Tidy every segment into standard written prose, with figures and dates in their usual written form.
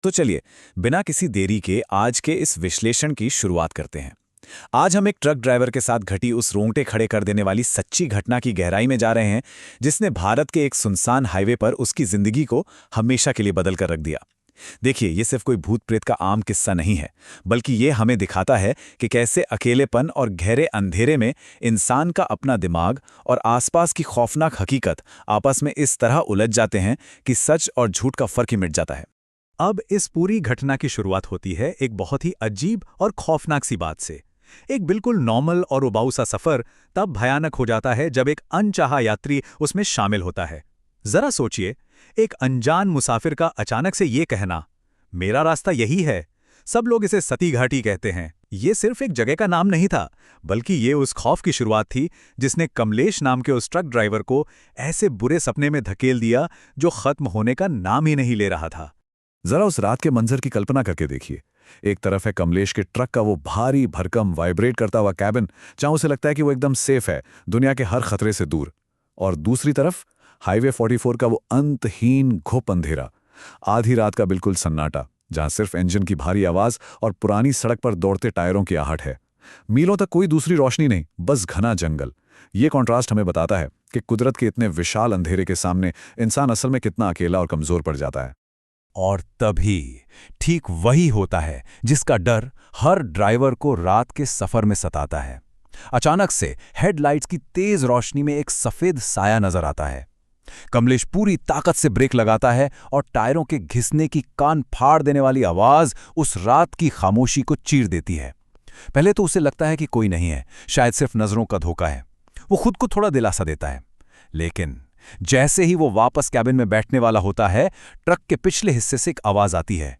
तो चलिए, बिना किसी देरी के आज के इस विश्लेषण की शुरुआत करते हैं। आज हम एक ट्रक ड्राइवर के साथ घटी उस रोंगटे खड़े कर देने वाली सच्ची घटना की गहराई में जा रहे हैं, जिसने भारत के एक सुनसान हाईवे पर उसकी जिंदगी को हमेशा के लिए बदल कर रख दिया। देखिए, ये सिर्फ कोई भूत प्रेत का आम किस्सा नहीं है, बल्कि ये हमें दिखाता है कि कैसे अकेलेपन और गहरे अंधेरे में इंसान का अपना दिमाग और आसपास की खौफनाक हकीकत आपस में इस तरह उलझ जाते हैं कि सच और झूठ का फर्क ही मिट जाता है। अब इस पूरी घटना की शुरुआत होती है एक बहुत ही अजीब और खौफनाक सी बात से। एक बिल्कुल नॉर्मल और उबाऊ सा सफर तब भयानक हो जाता है जब एक अनचाहा यात्री उसमें शामिल होता है। जरा सोचिए, एक अनजान मुसाफिर का अचानक से ये कहना, मेरा रास्ता यही है। सब लोग इसे सती घाटी कहते हैं। ये सिर्फ एक जगह का नाम नहीं था, बल्कि ये उस खौफ की शुरुआत थी जिसने कमलेश नाम के उस ट्रक ड्राइवर को ऐसे बुरे सपने में धकेल दिया जो खत्म होने का नाम ही नहीं ले रहा था। जरा उस रात के मंजर की कल्पना करके देखिए। एक तरफ है कमलेश के ट्रक का वो भारी भरकम वाइब्रेट करता हुआ कैबिन, जहां उसे लगता है कि वो एकदम सेफ है, दुनिया के हर खतरे से दूर। और दूसरी तरफ हाईवे 44 का वो अंतहीन घुप अंधेरा, आधी रात का बिल्कुल सन्नाटा, जहां सिर्फ इंजन की भारी आवाज और पुरानी सड़क पर दौड़ते टायरों की आहट है। मीलों तक कोई दूसरी रोशनी नहीं, बस घना जंगल। ये कॉन्ट्रास्ट हमें बताता है कि कुदरत के इतने विशाल अंधेरे के सामने इंसान असल में कितना अकेला और कमजोर पड़ जाता है। और तभी ठीक वही होता है जिसका डर हर ड्राइवर को रात के सफर में सताता है। अचानक से हेडलाइट्स की तेज रोशनी में एक सफेद साया नजर आता है। कमलेश पूरी ताकत से ब्रेक लगाता है और टायरों के घिसने की कान फाड़ देने वाली आवाज उस रात की खामोशी को चीर देती है। पहले तो उसे लगता है कि कोई नहीं है, शायद सिर्फ नजरों का धोखा है। वो खुद को थोड़ा दिलासा देता है, लेकिन जैसे ही वो वापस कैबिन में बैठने वाला होता है, ट्रक के पिछले हिस्से से एक आवाज आती है,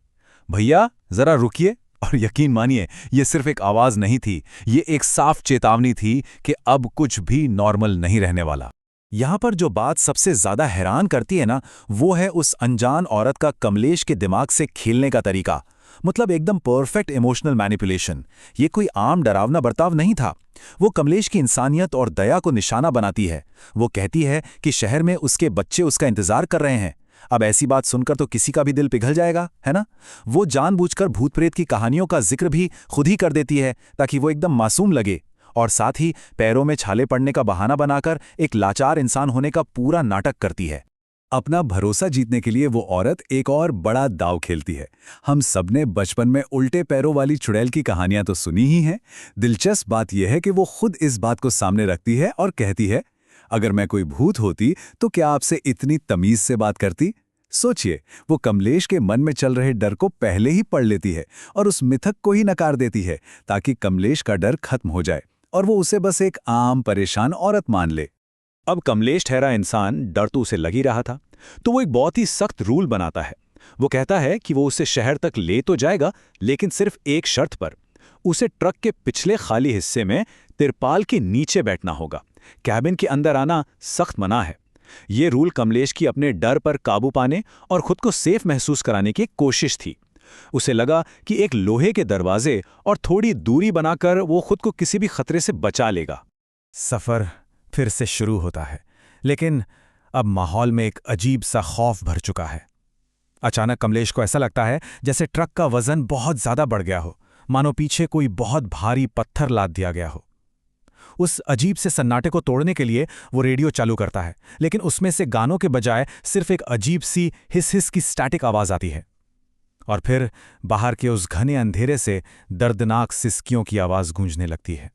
भैया जरा रुकिए। और यकीन मानिए, ये सिर्फ एक आवाज नहीं थी, ये एक साफ चेतावनी थी कि अब कुछ भी नॉर्मल नहीं रहने वाला। यहां पर जो बात सबसे ज्यादा हैरान करती है ना, वो है उस अनजान औरत का कमलेश के दिमाग से खेलने का तरीका। मतलब एकदम परफेक्ट इमोशनल मैनिपुलेशन। ये कोई आम डरावना बर्ताव नहीं था। वो कमलेश की इंसानियत और दया को निशाना बनाती है। वो कहती है कि शहर में उसके बच्चे उसका इंतजार कर रहे हैं। अब ऐसी बात सुनकर तो किसी का भी दिल पिघल जाएगा, है ना? वो जानबूझकर भूत प्रेत की कहानियों का जिक्र भी खुद ही कर देती है ताकि वो एकदम मासूम लगे, और साथ ही पैरों में छाले पड़ने का बहाना बनाकर एक लाचार इंसान होने का पूरा नाटक करती है। अपना भरोसा जीतने के लिए वो औरत एक और बड़ा दाव खेलती है। हम सबने बचपन में उल्टे पैरों वाली चुड़ैल की कहानियां तो सुनी ही हैं। दिलचस्प बात यह है कि वो खुद इस बात को सामने रखती है और कहती है, अगर मैं कोई भूत होती तो क्या आपसे इतनी तमीज से बात करती? सोचिए, वो कमलेश के मन में चल रहे डर को पहले ही पढ़ लेती है और उस मिथक को ही नकार देती है ताकि कमलेश का डर खत्म हो जाए और वो उसे बस एक आम परेशान औरत मान ले। अब कमलेश ठहरा इंसान, डर तो उसे लग ही रहा था, तो वो एक बहुत ही सख्त रूल बनाता है। वो कहता है कि वो उसे शहर तक ले तो जाएगा, लेकिन सिर्फ एक शर्त पर। उसे ट्रक के पिछले खाली हिस्से में तिरपाल के नीचे बैठना होगा। कैबिन के अंदर आना सख्त मना है। ये रूल कमलेश की अपने डर पर काबू पाने और खुद को सेफ महसूस कराने की कोशिश थी। उसे लगा कि एक लोहे के दरवाजे और थोड़ी दूरी बनाकर वो खुद को किसी भी खतरे से बचा लेगा। सफर फिर से शुरू होता है, लेकिन अब माहौल में एक अजीब सा खौफ भर चुका है। अचानक कमलेश को ऐसा लगता है जैसे ट्रक का वजन बहुत ज्यादा बढ़ गया हो, मानो पीछे कोई बहुत भारी पत्थर लाद दिया गया हो। उस अजीब से सन्नाटे को तोड़ने के लिए वो रेडियो चालू करता है, लेकिन उसमें से गानों के बजाय सिर्फ एक अजीब सी हिस हिस की स्टैटिक आवाज आती है। और फिर बाहर के उस घने अंधेरे से दर्दनाक सिसकियों की आवाज गूंजने लगती है।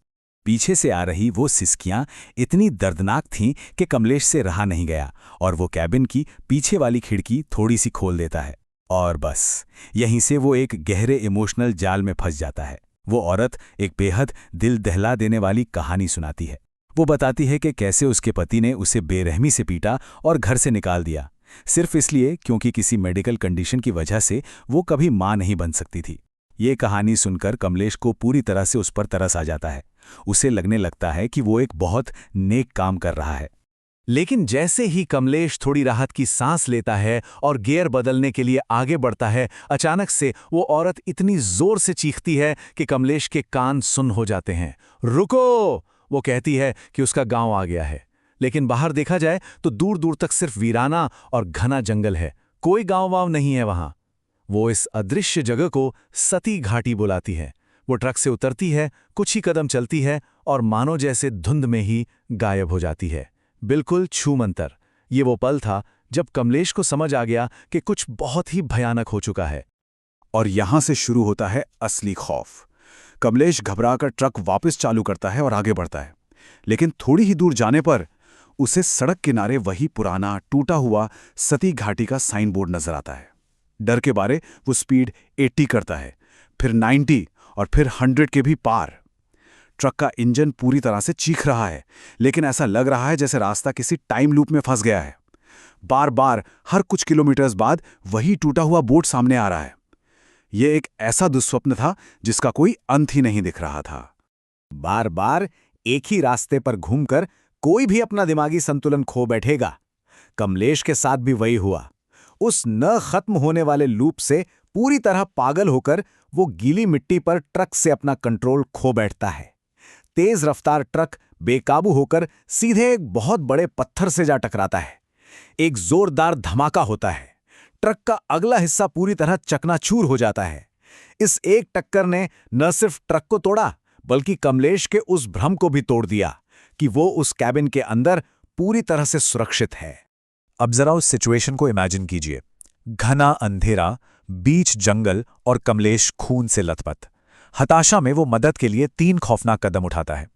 पीछे से आ रही वो सिसकियां इतनी दर्दनाक थीं कि कमलेश से रहा नहीं गया और वो कैबिन की पीछे वाली खिड़की थोड़ी सी खोल देता है। और बस यहीं से वो एक गहरे इमोशनल जाल में फंस जाता है। वो औरत एक बेहद दिल दहला देने वाली कहानी सुनाती है। वो बताती है कि कैसे उसके पति ने उसे बेरहमी से पीटा और घर से निकाल दिया, सिर्फ इसलिए क्योंकि किसी मेडिकल कंडीशन की वजह से वो कभी मां नहीं बन सकती थी। ये कहानी सुनकर कमलेश को पूरी तरह से उस पर तरस आ जाता है। उसे लगने लगता है कि वो एक बहुत नेक काम कर रहा है। लेकिन जैसे ही कमलेश थोड़ी राहत की सांस लेता है और गियर बदलने के लिए आगे बढ़ता है, अचानक से वो औरत इतनी जोर से चीखती है कि कमलेश के कान सुन हो जाते हैं। रुको! वो कहती है कि उसका गांव आ गया है, लेकिन बाहर देखा जाए तो दूर दूर तक सिर्फ वीराना और घना जंगल है। कोई गांव वाव नहीं है वहां। वो इस अदृश्य जगह को सती घाटी बुलाती है। वो ट्रक से उतरती है, कुछ ही कदम चलती है और मानो जैसे धुंध में ही गायब हो जाती है, बिल्कुल छूमंतर। ये वो पल था जब कमलेश को समझ आ गया कि कुछ बहुत ही भयानक हो चुका है। और यहां से शुरू होता है असली खौफ। कमलेश घबराकर ट्रक वापस चालू करता है और आगे बढ़ता है, लेकिन थोड़ी ही दूर जाने पर उसे सड़क किनारे वही पुराना टूटा हुआ सती घाटी का साइन बोर्ड नजर आता है। डर के बारे वो स्पीड 80 करता है, फिर 90 और फिर 100 के भी पार। ट्रक का इंजन पूरी तरह से चीख रहा है, लेकिन ऐसा लग रहा है जैसे रास्ता किसी टाइम लूप में फंस गया है। बार बार हर कुछ किलोमीटर्स बाद वही टूटा हुआ बोर्ड सामने आ रहा है। यह एक ऐसा दुस्वप्न था जिसका कोई अंत ही नहीं दिख रहा था। बार बार एक ही रास्ते पर घूमकर कोई भी अपना दिमागी संतुलन खो बैठेगा। कमलेश के साथ भी वही हुआ। उस न खत्म होने वाले लूप से पूरी तरह पागल होकर वो गीली मिट्टी पर ट्रक से अपना कंट्रोल खो बैठता है। तेज रफ्तार ट्रक बेकाबू होकर सीधे एक बहुत बड़े पत्थर से जा टकराता है। एक जोरदार धमाका होता है। ट्रक का अगला हिस्सा पूरी तरह चकनाचूर हो जाता है। इस एक टक्कर ने न सिर्फ ट्रक को तोड़ा, बल्कि कमलेश के उस भ्रम को भी तोड़ दिया कि वो उस कैबिन के अंदर पूरी तरह से सुरक्षित है। अब जरा उस सिचुएशन को इमेजिन कीजिए। घना अंधेरा, बीच जंगल और कमलेश खून से लथपथ। हताशा में वो मदद के लिए 3 खौफनाक कदम उठाता है।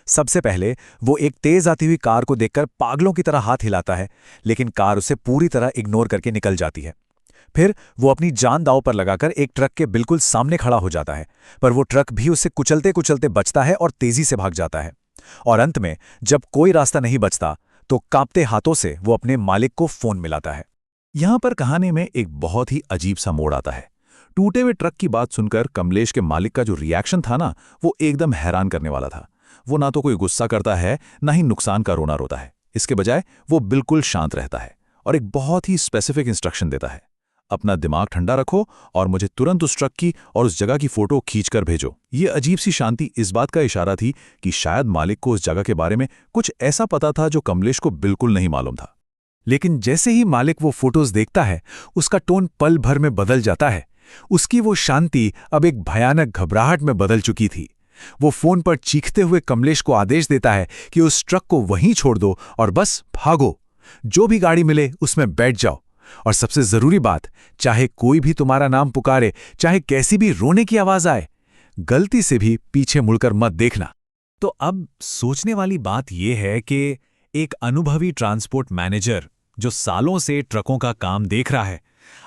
सबसे पहले वो एक तेज आती हुई कार को देखकर पागलों की तरह हाथ हिलाता है, लेकिन कार उसे पूरी तरह इग्नोर करके निकल जाती है। फिर वो अपनी जान दांव पर लगाकर एक ट्रक के बिल्कुल सामने खड़ा हो जाता है, पर वो ट्रक भी उसे कुचलते कुचलते बचता है और तेजी से भाग जाता है। और अंत में जब कोई रास्ता नहीं बचता तो कांपते हाथों से वो अपने मालिक को फोन मिलाता है। यहां पर कहानी में एक बहुत ही अजीब सा मोड़ आता है। टूटे हुए ट्रक की बात सुनकर कमलेश के मालिक का जो रिएक्शन था ना, वो एकदम हैरान करने वाला था। वो ना तो कोई गुस्सा करता है, ना ही नुकसान का रोना रोता है। इसके बजाय वो बिल्कुल शांत रहता है और एक बहुत ही स्पेसिफिक इंस्ट्रक्शन देता है। अपना दिमाग ठंडा रखो और मुझे तुरंत उस ट्रक की और उस जगह की फोटो खींचकर भेजो। ये अजीब सी शांति इस बात का इशारा थी कि शायद मालिक को उस जगह के बारे में कुछ ऐसा पता था जो कमलेश को बिल्कुल नहीं मालूम था। लेकिन जैसे ही मालिक वो फोटोज देखता है, उसका टोन पल भर में बदल जाता है। उसकी वो शांति अब एक भयानक घबराहट में बदल चुकी थी। वो फोन पर चीखते हुए कमलेश को आदेश देता है कि उस ट्रक को वहीं छोड़ दो और बस भागो। जो भी गाड़ी मिले उसमें बैठ जाओ। और सबसे जरूरी बात, चाहे कोई भी तुम्हारा नाम पुकारे, चाहे कैसी भी रोने की आवाज आए, गलती से भी पीछे मुड़कर मत देखना। तो अब सोचने वाली बात यह है कि एक अनुभवी ट्रांसपोर्ट मैनेजर जो सालों से ट्रकों का काम देख रहा है,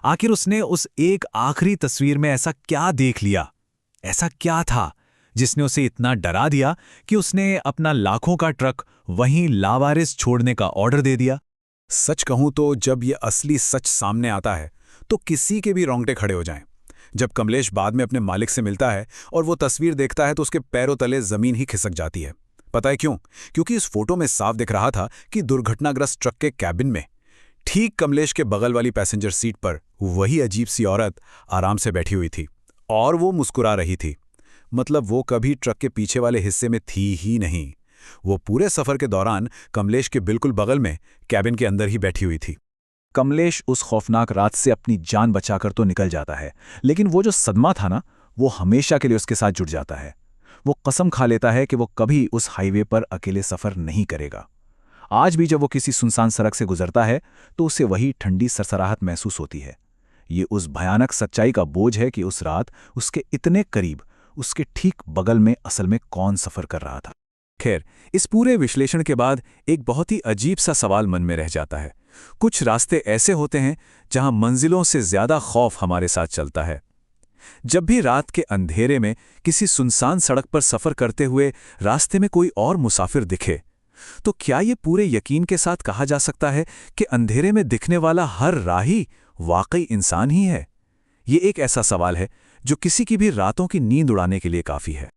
आखिर उसने उस एक आखिरी तस्वीर में ऐसा क्या देख लिया, ऐसा क्या था जिसने उसे इतना डरा दिया कि उसने अपना लाखों का ट्रक वहीं लावारिस छोड़ने का ऑर्डर दे दिया। सच कहूं तो जब ये असली सच सामने आता है तो किसी के भी रोंगटे खड़े हो जाएं। जब कमलेश बाद में अपने मालिक से मिलता है और वो तस्वीर देखता है तो उसके पैरों तले जमीन ही खिसक जाती है। पता है क्यों? क्योंकि इस फोटो में साफ दिख रहा था कि दुर्घटनाग्रस्त ट्रक के कैबिन में ठीक कमलेश के बगल वाली पैसेंजर सीट पर वही अजीब सी औरत आराम से बैठी हुई थी और वो मुस्कुरा रही थी। मतलब वो कभी ट्रक के पीछे वाले हिस्से में थी ही नहीं। वो पूरे सफर के दौरान कमलेश के बिल्कुल बगल में कैबिन के अंदर ही बैठी हुई थी। कमलेश उस खौफनाक रात से अपनी जान बचाकर तो निकल जाता है, लेकिन वो जो सदमा था ना, वो हमेशा के लिए उसके साथ जुड़ जाता है। वो कसम खा लेता है कि वो कभी उस हाईवे पर अकेले सफर नहीं करेगा। आज भी जब वो किसी सुनसान सड़क से गुजरता है तो उसे वही ठंडी सरसराहट महसूस होती है। ये उस भयानक सच्चाई का बोझ है कि उस रात उसके इतने करीब, उसके ठीक बगल में असल में कौन सफर कर रहा था। खैर, इस पूरे विश्लेषण के बाद एक बहुत ही अजीब सा सवाल मन में रह जाता है। कुछ रास्ते ऐसे होते हैं जहां मंजिलों से ज्यादा खौफ हमारे साथ चलता है। जब भी रात के अंधेरे में किसी सुनसान सड़क पर सफर करते हुए रास्ते में कोई और मुसाफिर दिखे, तो क्या ये पूरे यकीन के साथ कहा जा सकता है कि अंधेरे में दिखने वाला हर राही वाकई इंसान ही है? ये एक ऐसा सवाल है जो किसी की भी रातों की नींद उड़ाने के लिए काफी है।